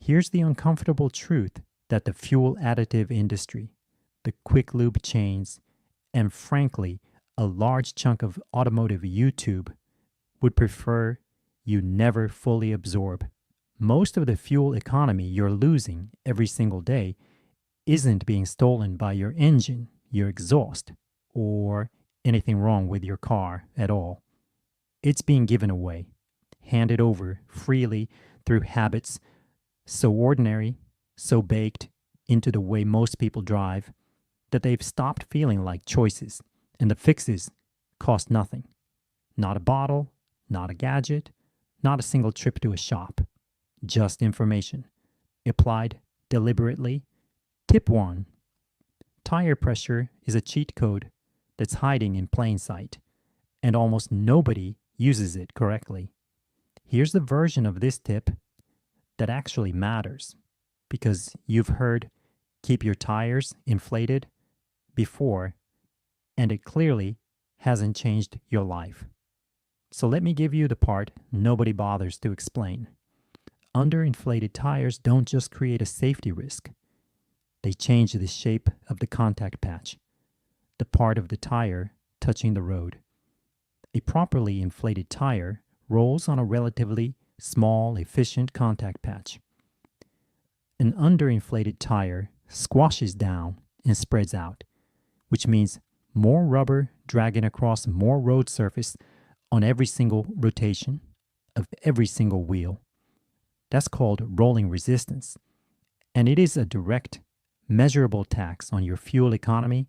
Here's the uncomfortable truth that the fuel additive industry, the quick lube chains, and frankly, a large chunk of automotive YouTube would prefer you never fully absorb. Most of the fuel economy you're losing every single day isn't being stolen by your engine, your exhaust, or anything wrong with your car at all. It's being given away, handed over freely through habits so ordinary, so baked into the way most people drive that they've stopped feeling like choices, and the fixes cost nothing. Not a bottle, not a gadget, not a single trip to a shop. Just information, applied deliberately. Tip 1. Tire pressure is a cheat code that's hiding in plain sight, and almost nobody uses it correctly. Here's the version of this tip that actually matters, because you've heard keep your tires inflated before, and it clearly hasn't changed your life. So let me give you the part nobody bothers to explain. Underinflated tires don't just create a safety risk. They change the shape of the contact patch, the part of the tire touching the road. A properly inflated tire rolls on a relatively small, efficient contact patch. An underinflated tire squashes down and spreads out, which means more rubber dragging across more road surface on every single rotation of every single wheel. That's called rolling resistance, and it is a direct, measurable tax on your fuel economy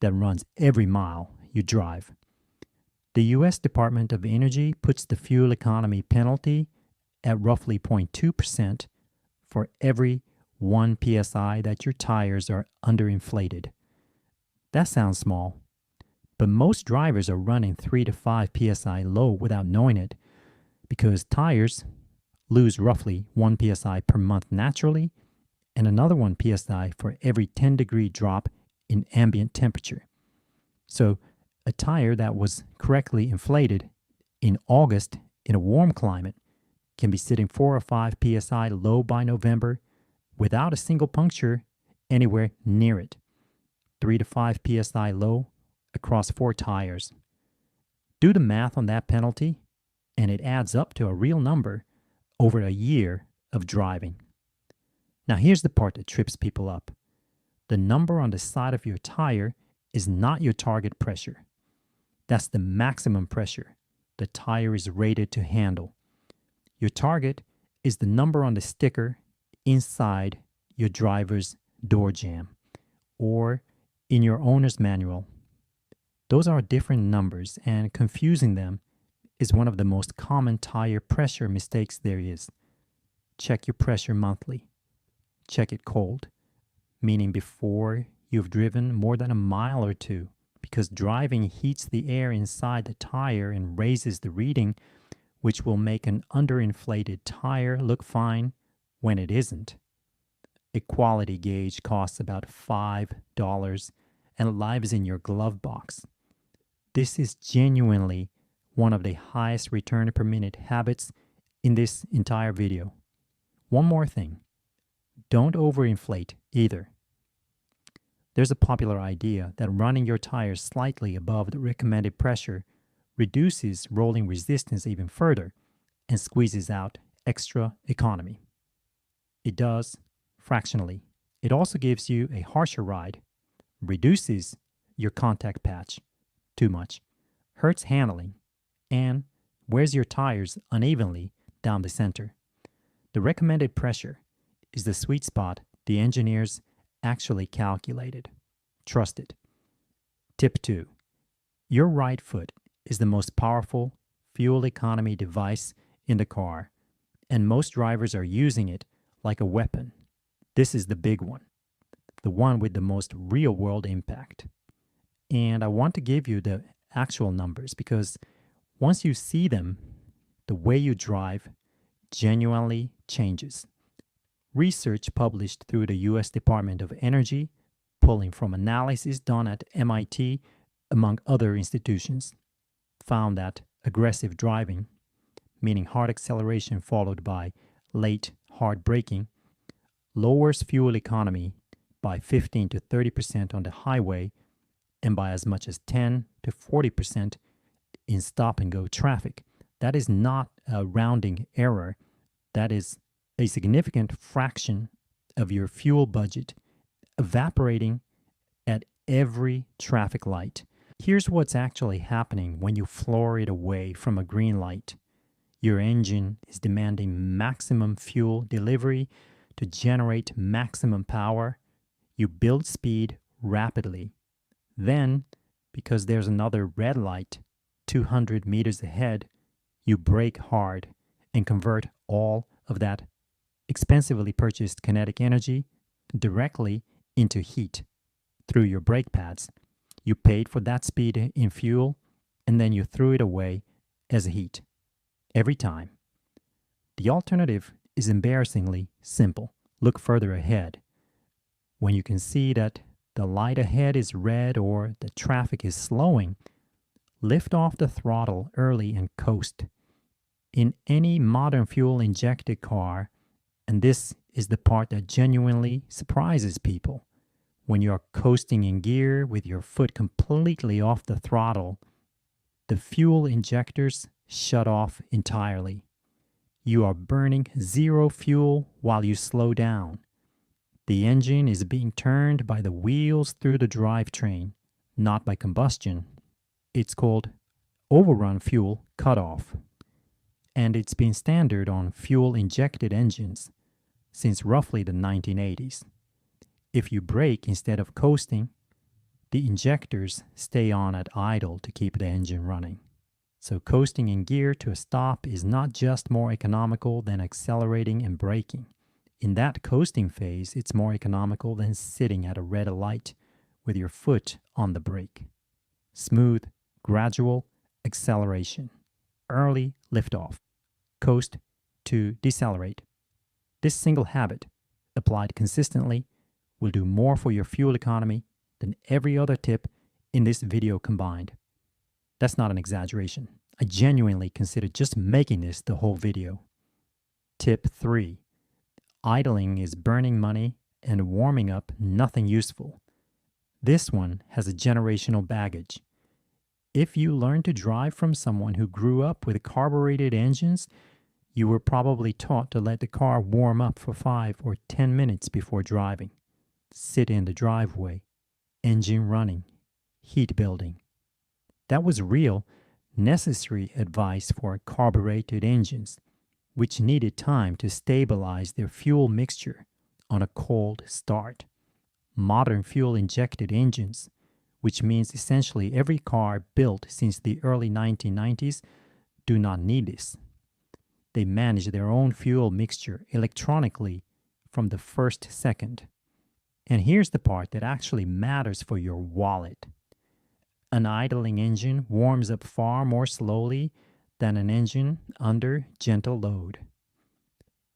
that runs every mile you drive. The U.S. Department of Energy puts the fuel economy penalty at roughly 0.2% for every 1 psi that your tires are underinflated. That sounds small, but most drivers are running 3 to 5 psi low without knowing it, because tires lose roughly 1 psi per month naturally and another 1 psi for every 10-degree drop in ambient temperature. So a tire that was correctly inflated in August in a warm climate can be sitting 4 or 5 psi low by November without a single puncture anywhere near it. 3 to 5 psi low across 4 tires. Do the math on that penalty, and it adds up to a real number over a year of driving. Now here's the part that trips people up. The number on the side of your tire is not your target pressure. That's the maximum pressure the tire is rated to handle. Your target is the number on the sticker inside your driver's door jamb or in your owner's manual. Those are different numbers, and confusing them is one of the most common tire pressure mistakes there is. Check your pressure monthly. Check it cold, meaning before you've driven more than a mile or two, because driving heats the air inside the tire and raises the reading, which will make an underinflated tire look fine when it isn't. A quality gauge costs about $5 and lives in your glove box. This is genuinely one of the highest return per minute habits in this entire video. One more thing. Don't overinflate either. There's a popular idea that running your tires slightly above the recommended pressure reduces rolling resistance even further and squeezes out extra economy. It does, fractionally. It also gives you a harsher ride, reduces your contact patch too much, hurts handling, and wears your tires unevenly down the center. The recommended pressure is the sweet spot the engineers actually calculated. Trust it. Tip 2. Your right foot is the most powerful fuel economy device in the car, and most drivers are using it like a weapon. This is the big one, the one with the most real-world impact. And I want to give you the actual numbers because once you see them, the way you drive genuinely changes. Research published through the U.S. Department of Energy, pulling from analysis done at MIT, among other institutions, found that aggressive driving, meaning hard acceleration followed by late hard braking, lowers fuel economy by 15 to 30% on the highway and by as much as 10 to 40% in stop and go traffic. That is not a rounding error. That is a significant fraction of your fuel budget evaporating at every traffic light. Here's what's actually happening when you floor it away from a green light. Your engine is demanding maximum fuel delivery to generate maximum power. You build speed rapidly. Then, because there's another red light 200 meters ahead, you brake hard and convert all of that expensively purchased kinetic energy directly into heat through your brake pads. You paid for that speed in fuel, and then you threw it away as heat. Every time. The alternative is embarrassingly simple. Look further ahead. When you can see that the light ahead is red or the traffic is slowing, lift off the throttle early and coast. In any modern fuel-injected car, and this is the part that genuinely surprises people, when you're coasting in gear with your foot completely off the throttle, the fuel injectors shut off entirely. You are burning zero fuel while you slow down. The engine is being turned by the wheels through the drivetrain, not by combustion. It's called overrun fuel cutoff, and it's been standard on fuel-injected engines since roughly the 1980s. If you brake instead of coasting, the injectors stay on at idle to keep the engine running. So coasting in gear to a stop is not just more economical than accelerating and braking. In that coasting phase, it's more economical than sitting at a red light with your foot on the brake. Smooth, gradual acceleration. Early liftoff. Coast to decelerate. This single habit, applied consistently, will do more for your fuel economy than every other tip in this video combined. That's not an exaggeration. I genuinely considered just making this the whole video. Tip 3. Idling is burning money and warming up nothing useful. This one has a generational baggage. If you learn to drive from someone who grew up with carbureted engines, you were probably taught to let the car warm up for 5 or 10 minutes before driving. Sit in the driveway, engine running, heat building. That was real, necessary advice for carbureted engines, which needed time to stabilize their fuel mixture on a cold start. Modern fuel-injected engines, which means essentially every car built since the early 1990s, do not need this. They manage their own fuel mixture electronically from the first second. And here's the part that actually matters for your wallet. An idling engine warms up far more slowly than an engine under gentle load.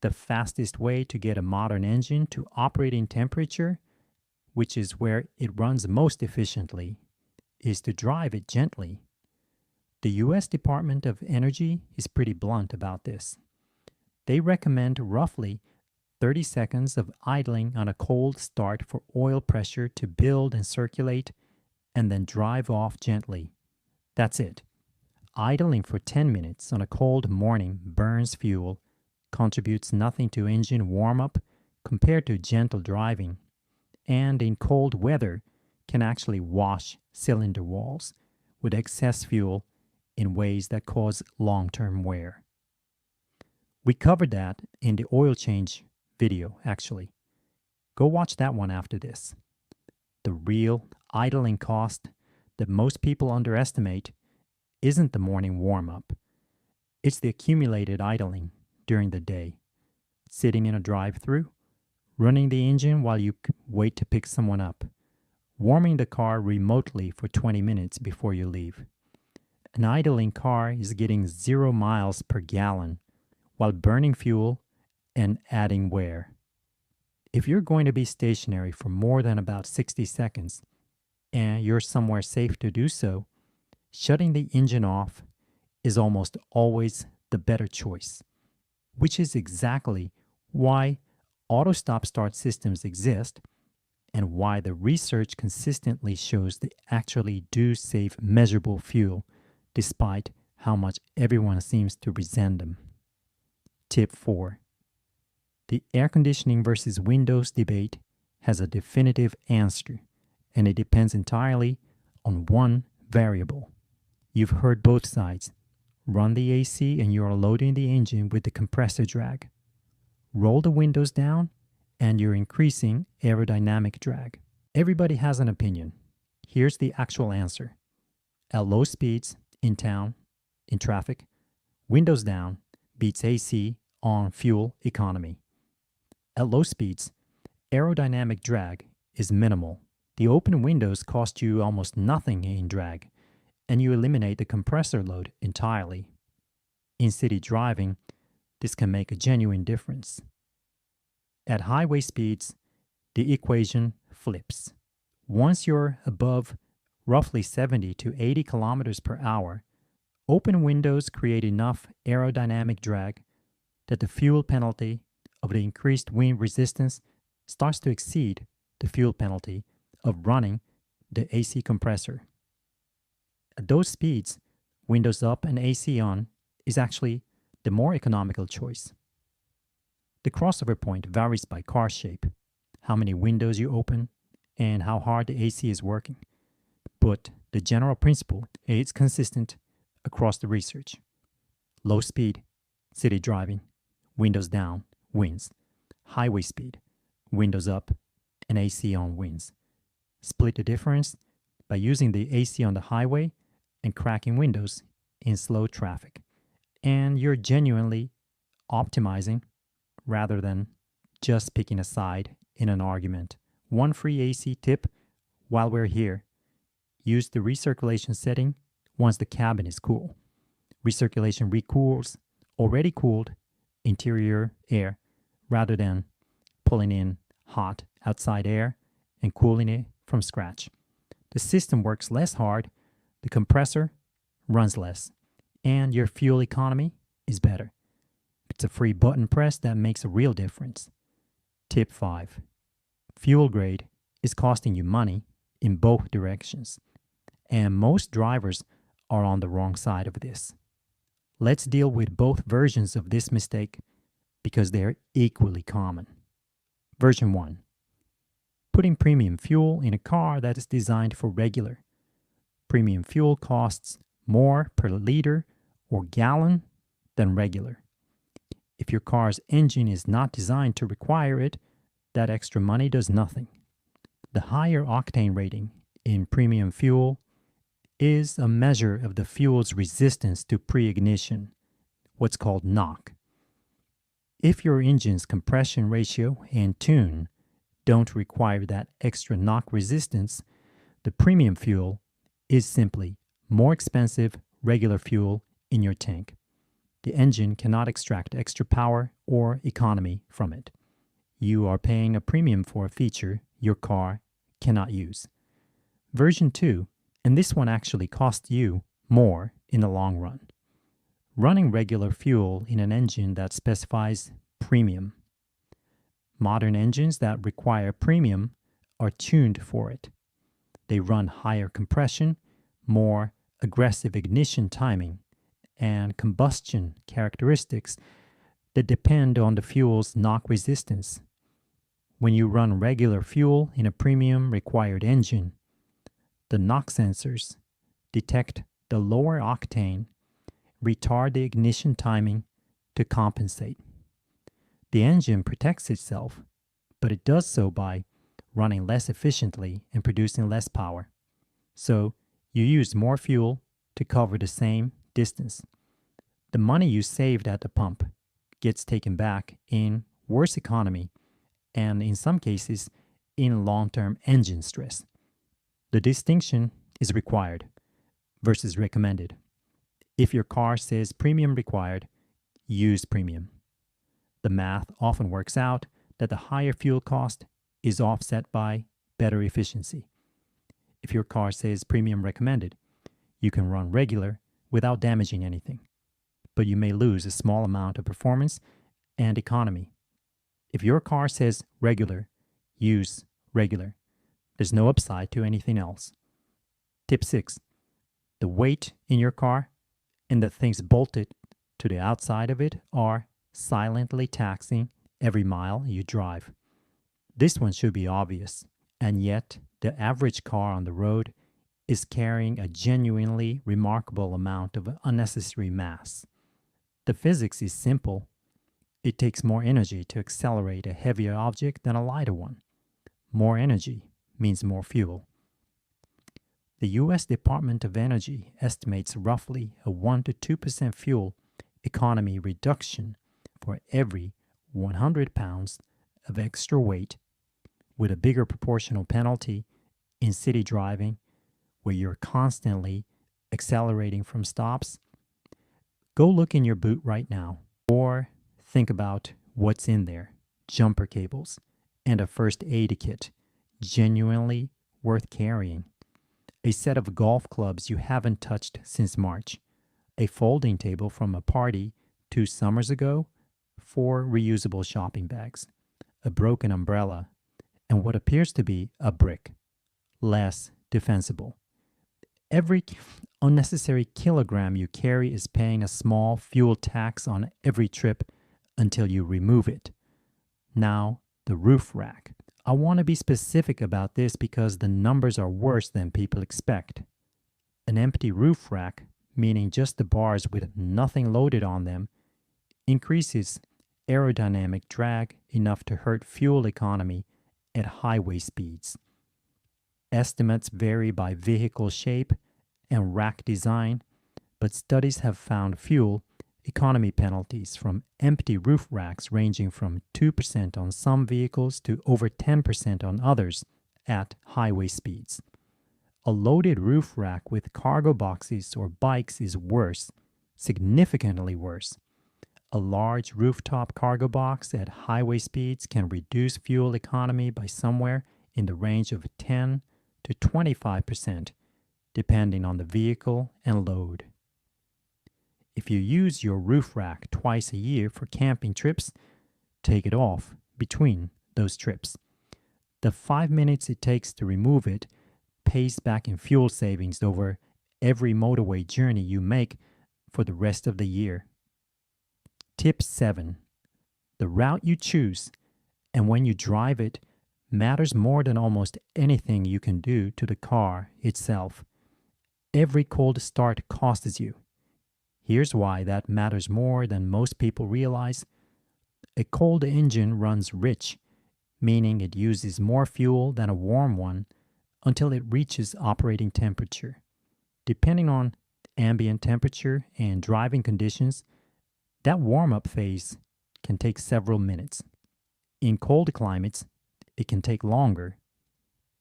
The fastest way to get a modern engine to operating temperature, which is where it runs most efficiently, is to drive it gently. The U.S. Department of Energy is pretty blunt about this. They recommend roughly 30 seconds of idling on a cold start for oil pressure to build and circulate, and then drive off gently. That's it. Idling for 10 minutes on a cold morning burns fuel, contributes nothing to engine warm-up compared to gentle driving, and in cold weather can actually wash cylinder walls with excess fuel in ways that cause long-term wear. We covered that in the oil change video, actually. Go watch that one after this. The real idling cost that most people underestimate isn't the morning warm-up. It's the accumulated idling during the day. Sitting in a drive-thru, running the engine while you wait to pick someone up, warming the car remotely for 20 minutes before you leave. An idling car is getting 0 miles per gallon while burning fuel and adding wear. If you're going to be stationary for more than about 60 seconds and you're somewhere safe to do so, shutting the engine off is almost always the better choice, which is exactly why auto stop-start systems exist and why the research consistently shows they actually do save measurable fuel despite how much everyone seems to resent them. Tip 4. The air conditioning versus windows debate has a definitive answer, and it depends entirely on one variable. You've heard both sides. Run the AC and you are loading the engine with the compressor drag. Roll the windows down and you're increasing aerodynamic drag. Everybody has an opinion. Here's the actual answer. At low speeds, in town, in traffic, windows down beats AC on fuel economy. At low speeds, aerodynamic drag is minimal. The open windows cost you almost nothing in drag, and you eliminate the compressor load entirely. In city driving, this can make a genuine difference. At highway speeds, the equation flips. Once you're above roughly 70 to 80 kilometers per hour, open windows create enough aerodynamic drag that the fuel penalty of the increased wind resistance starts to exceed the fuel penalty of running the AC compressor. At those speeds, windows up and AC on is actually the more economical choice. The crossover point varies by car shape, how many windows you open, and how hard the AC is working. But the general principle is consistent across the research. Low speed, city driving, windows down, wins. Highway speed, windows up, and AC on wins. Split the difference by using the AC on the highway and cracking windows in slow traffic. And you're genuinely optimizing rather than just picking a side in an argument. One free AC tip while we're here. Use the recirculation setting once the cabin is cool. Recirculation recools already cooled interior air rather than pulling in hot outside air and cooling it from scratch. The system works less hard, the compressor runs less, and your fuel economy is better. It's a free button press that makes a real difference. Tip 5. Fuel grade is costing you money in both directions, and most drivers are on the wrong side of this. Let's deal with both versions of this mistake because they're equally common. Version 1. Putting premium fuel in a car that is designed for regular. Premium fuel costs more per liter or gallon than regular. If your car's engine is not designed to require it, that extra money does nothing. The higher octane rating in premium fuel is a measure of the fuel's resistance to pre-ignition, what's called knock. If your engine's compression ratio and tune don't require that extra knock resistance, the premium fuel is simply more expensive regular fuel in your tank. The engine cannot extract extra power or economy from it. You are paying a premium for a feature your car cannot use. Version 2, and this one actually costs you more in the long run. Running regular fuel in an engine that specifies premium. Modern engines that require premium are tuned for it. They run higher compression, more aggressive ignition timing, and combustion characteristics that depend on the fuel's knock resistance. When you run regular fuel in a premium required engine, the knock sensors detect the lower octane, retard the ignition timing to compensate. The engine protects itself, but it does so by running less efficiently and producing less power. So you use more fuel to cover the same distance. The money you saved at the pump gets taken back in worse economy and in some cases in long-term engine stress. The distinction is required versus recommended. If your car says premium required, use premium. The math often works out that the higher fuel cost is offset by better efficiency. If your car says premium recommended, you can run regular without damaging anything, but you may lose a small amount of performance and economy. If your car says regular, use regular. There's no upside to anything else. Tip 6. The weight in your car and the things bolted to the outside of it are silently taxing every mile you drive. This one should be obvious, and yet the average car on the road is carrying a genuinely remarkable amount of unnecessary mass. The physics is simple. It takes more energy to accelerate a heavier object than a lighter one. More energy means more fuel. The U.S. Department of Energy estimates roughly a 1 to 2% fuel economy reduction for every 100 pounds of extra weight, with a bigger proportional penalty in city driving where you're constantly accelerating from stops. Go look in your boot right now, or think about what's in there. Jumper cables and a first aid kit, genuinely worth carrying. A set of golf clubs you haven't touched since March. A folding table from a party 2 summers ago. 4 reusable shopping bags. A broken umbrella. And what appears to be a brick. Less defensible. Every unnecessary kilogram you carry is paying a small fuel tax on every trip until you remove it. Now, the roof rack. I want to be specific about this because the numbers are worse than people expect. An empty roof rack, meaning just the bars with nothing loaded on them, increases aerodynamic drag enough to hurt fuel economy at highway speeds. Estimates vary by vehicle shape and rack design, but studies have found fuel economy penalties from empty roof racks ranging from 2% on some vehicles to over 10% on others at highway speeds. A loaded roof rack with cargo boxes or bikes is worse, significantly worse. A large rooftop cargo box at highway speeds can reduce fuel economy by somewhere in the range of 10 to 25%, depending on the vehicle and load. If you use your roof rack twice a year for camping trips, take it off between those trips. The 5 minutes it takes to remove it pays back in fuel savings over every motorway journey you make for the rest of the year. Tip 7. The route you choose and when you drive it matters more than almost anything you can do to the car itself. Every cold start costs you. Here's why that matters more than most people realize. A cold engine runs rich, meaning it uses more fuel than a warm one until it reaches operating temperature. Depending on ambient temperature and driving conditions, that warm-up phase can take several minutes. In cold climates, it can take longer.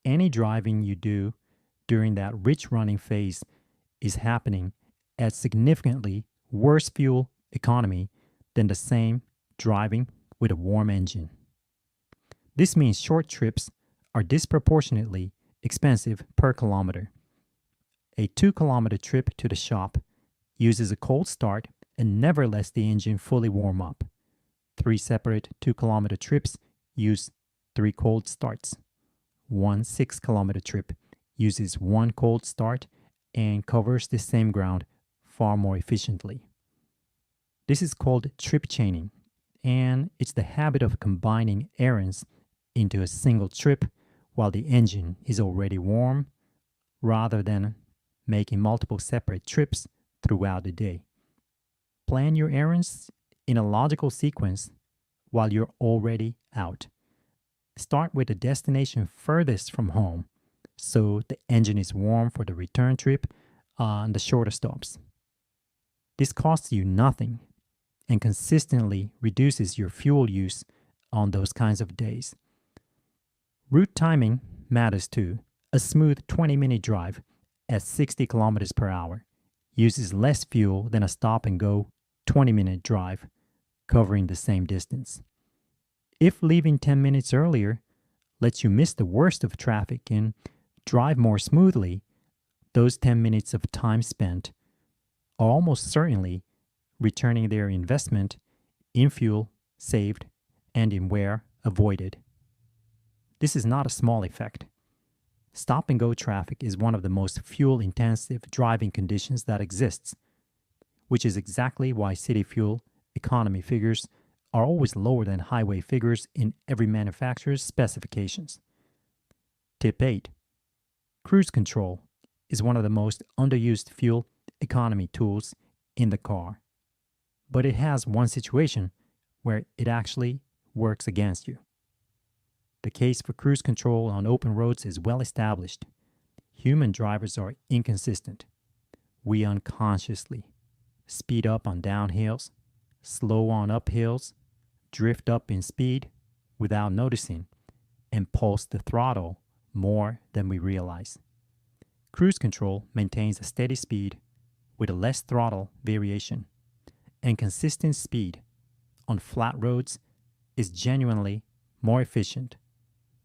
Any driving you do during that rich running phase is happening at significantly worse fuel economy than the same driving with a warm engine. This means short trips are disproportionately expensive per kilometer. A 2-kilometer trip to the shop uses a cold start and never lets the engine fully warm up. 3 separate 2-kilometer trips use 3 cold starts. 1 6-kilometer trip uses 1 cold start and covers the same ground far more efficiently. This is called trip chaining, and it's the habit of combining errands into a single trip while the engine is already warm, rather than making multiple separate trips throughout the day. Plan your errands in a logical sequence while you're already out. Start with the destination furthest from home so the engine is warm for the return trip on the shorter stops. This costs you nothing and consistently reduces your fuel use on those kinds of days. Route timing matters too. A smooth 20-minute drive at 60 kilometers per hour uses less fuel than a stop-and-go 20-minute drive covering the same distance. If leaving 10 minutes earlier lets you miss the worst of traffic and drive more smoothly, those 10 minutes of time spent are almost certainly returning their investment in fuel saved and in where avoided. This is not a small effect. Stop and go traffic is one of the most fuel intensive driving conditions that exists, which is exactly why city fuel economy figures are always lower than highway figures in every manufacturer's specifications. Tip 8. Cruise control is one of the most underused fuel economy tools in the car. But it has one situation where it actually works against you. The case for cruise control on open roads is well established. Human drivers are inconsistent. We unconsciously speed up on downhills, slow on uphills, drift up in speed without noticing, and pulse the throttle more than we realize. Cruise control maintains a steady speed with a less throttle variation, and consistent speed on flat roads is genuinely more efficient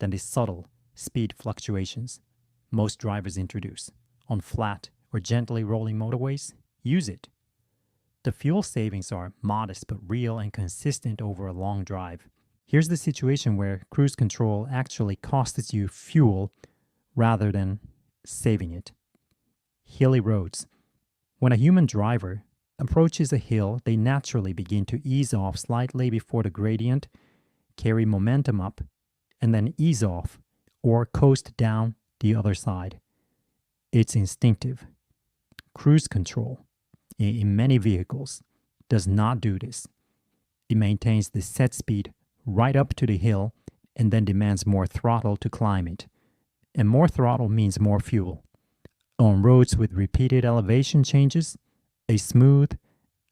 than the subtle speed fluctuations most drivers introduce on flat or gently rolling motorways. Use it. The fuel savings are modest but real and consistent over a long drive. Here's the situation where cruise control actually costs you fuel rather than saving it. Hilly roads. When a human driver approaches a hill, they naturally begin to ease off slightly before the gradient, carry momentum up, and then ease off or coast down the other side. It's instinctive. Cruise control, in many vehicles, does not do this. It maintains the set speed right up to the hill and then demands more throttle to climb it. And more throttle means more fuel. On roads with repeated elevation changes, a smooth,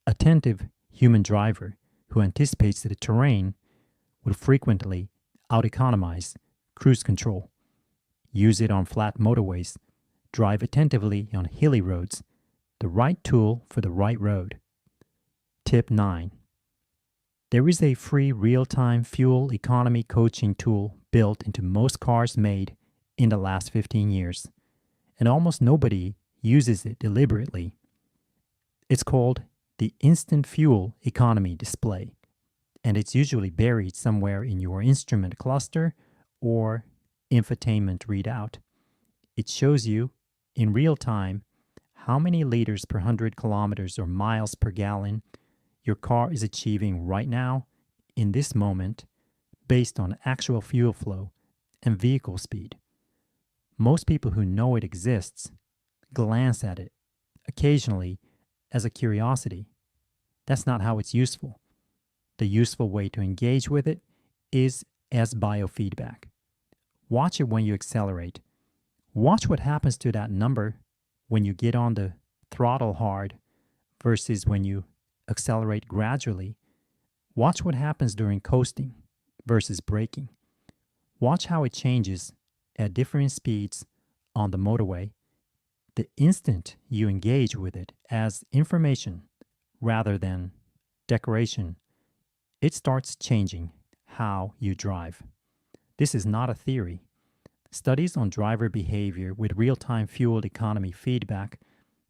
attentive human driver who anticipates the terrain will frequently out-economize cruise control. Use it on flat motorways. Drive attentively on hilly roads. The right tool for the right road. Tip 9. There is a free real-time fuel economy coaching tool built into most cars made in the last 15 years, and almost nobody uses it deliberately. It's called the Instant Fuel Economy Display, and it's usually buried somewhere in your instrument cluster or infotainment readout. It shows you, in real time, how many liters per 100 kilometers or miles per gallon your car is achieving right now, in this moment, based on actual fuel flow and vehicle speed. Most people who know it exists glance at it occasionally as a curiosity. That's not how it's useful. The useful way to engage with it is as biofeedback. Watch it when you accelerate. Watch what happens to that number when you get on the throttle hard versus when you accelerate gradually. Watch what happens during coasting versus braking. Watch how it changes at different speeds on the motorway. The instant you engage with it as information rather than decoration, it starts changing how you drive. This is not a theory. Studies on driver behavior with real-time fuel economy feedback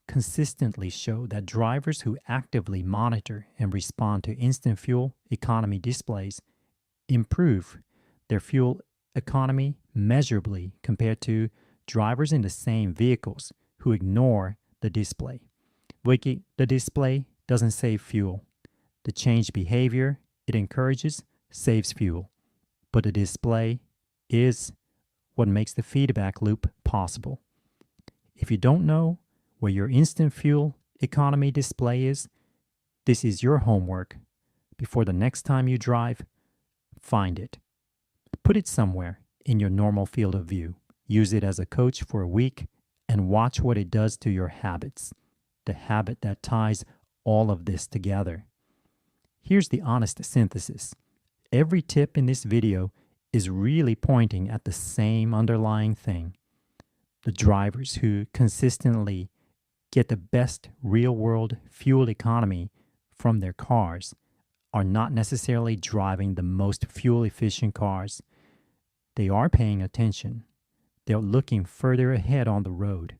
consistently show that drivers who actively monitor and respond to instant fuel economy displays improve their fuel economy measurably compared to drivers in the same vehicles who ignore the display. The display doesn't save fuel. The changed behavior it encourages saves fuel. But the display is what makes the feedback loop possible. If you don't know where your instant fuel economy display is, this is your homework. Before the next time you drive, find it. Put it somewhere in your normal field of view. Use it as a coach for a week and watch what it does to your habits, the habit that ties all of this together. Here's the honest synthesis. Every tip in this video is really pointing at the same underlying thing. The drivers who consistently get the best real-world fuel economy from their cars are not necessarily driving the most fuel-efficient cars. They are paying attention. They're looking further ahead on the road.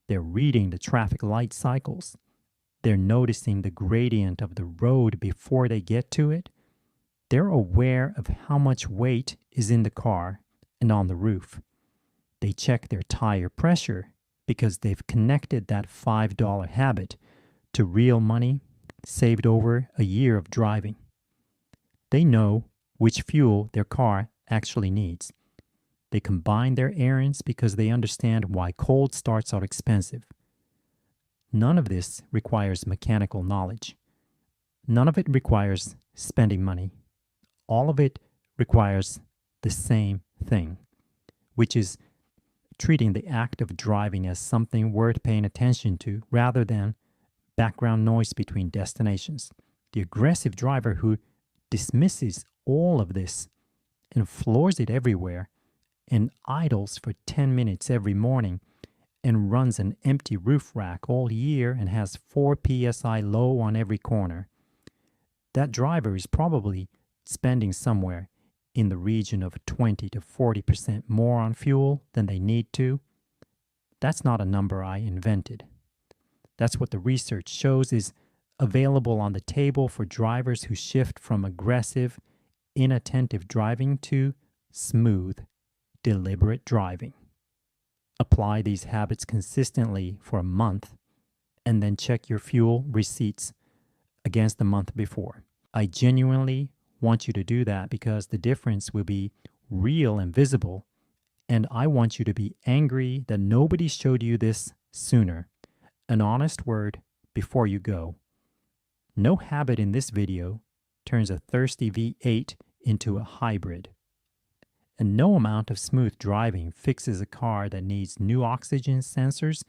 They're reading the traffic light cycles. They're noticing the gradient of the road before they get to it. They're aware of how much weight is in the car and on the roof. They check their tire pressure because they've connected that $5 habit to real money saved over a year of driving. They know which fuel their car actually needs. They combine their errands because they understand why cold starts are expensive. None of this requires mechanical knowledge. None of it requires spending money. All of it requires the same thing, which is treating the act of driving as something worth paying attention to rather than background noise between destinations. The aggressive driver who dismisses all of this and floors it everywhere and idles for 10 minutes every morning and runs an empty roof rack all year and has 4 psi low on every corner. That driver is probably spending somewhere in the region of 20 to 40% more on fuel than they need to. That's not a number I invented. That's what the research shows is available on the table for drivers who shift from aggressive, inattentive driving to smooth, deliberate driving. Apply these habits consistently for a month and then check your fuel receipts against the month before. I genuinely want you to do that because the difference will be real and visible, and I want you to be angry that nobody showed you this sooner. An honest word before you go. No habit in this video turns a thirsty V8 into a hybrid. And no amount of smooth driving fixes a car that needs new oxygen sensors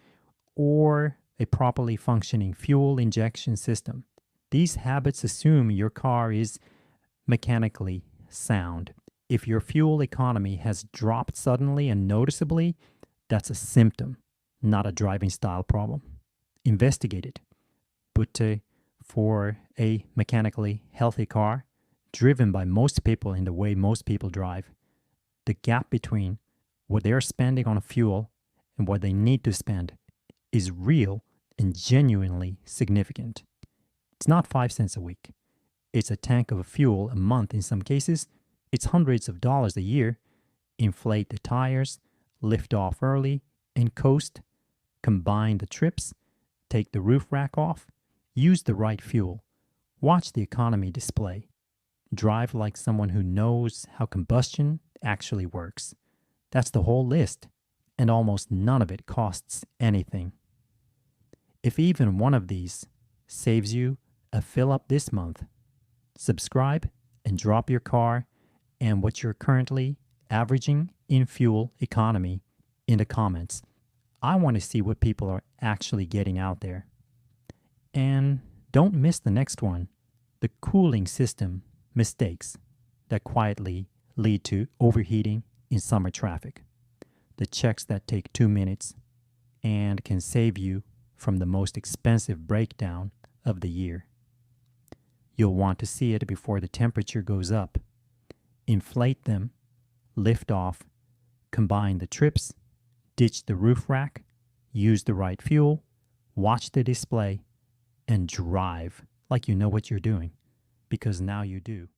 or a properly functioning fuel injection system. These habits assume your car is mechanically sound. If your fuel economy has dropped suddenly and noticeably, that's a symptom, not a driving style problem. Investigate it. But for a mechanically healthy car, driven by most people in the way most people drive, the gap between what they're spending on fuel and what they need to spend is real and genuinely significant. It's not 5 cents a week. It's a tank of fuel a month in some cases. It's hundreds of dollars a year. Inflate the tires, lift off early, and coast. Combine the trips, take the roof rack off, use the right fuel, watch the economy display. Drive like someone who knows how combustion actually works. That's the whole list, and almost none of it costs anything. If even one of these saves you a fill up this month, subscribe and drop your car and what you're currently averaging in fuel economy in the comments. I want to see what people are actually getting out there. And don't miss the next one, the cooling system mistakes that quietly lead to overheating in summer traffic. The checks that take 2 minutes and can save you from the most expensive breakdown of the year. You'll want to see it before the temperature goes up. Inflate them, lift off, combine the trips, ditch the roof rack, use the right fuel, watch the display, and drive like you know what you're doing, because now you do.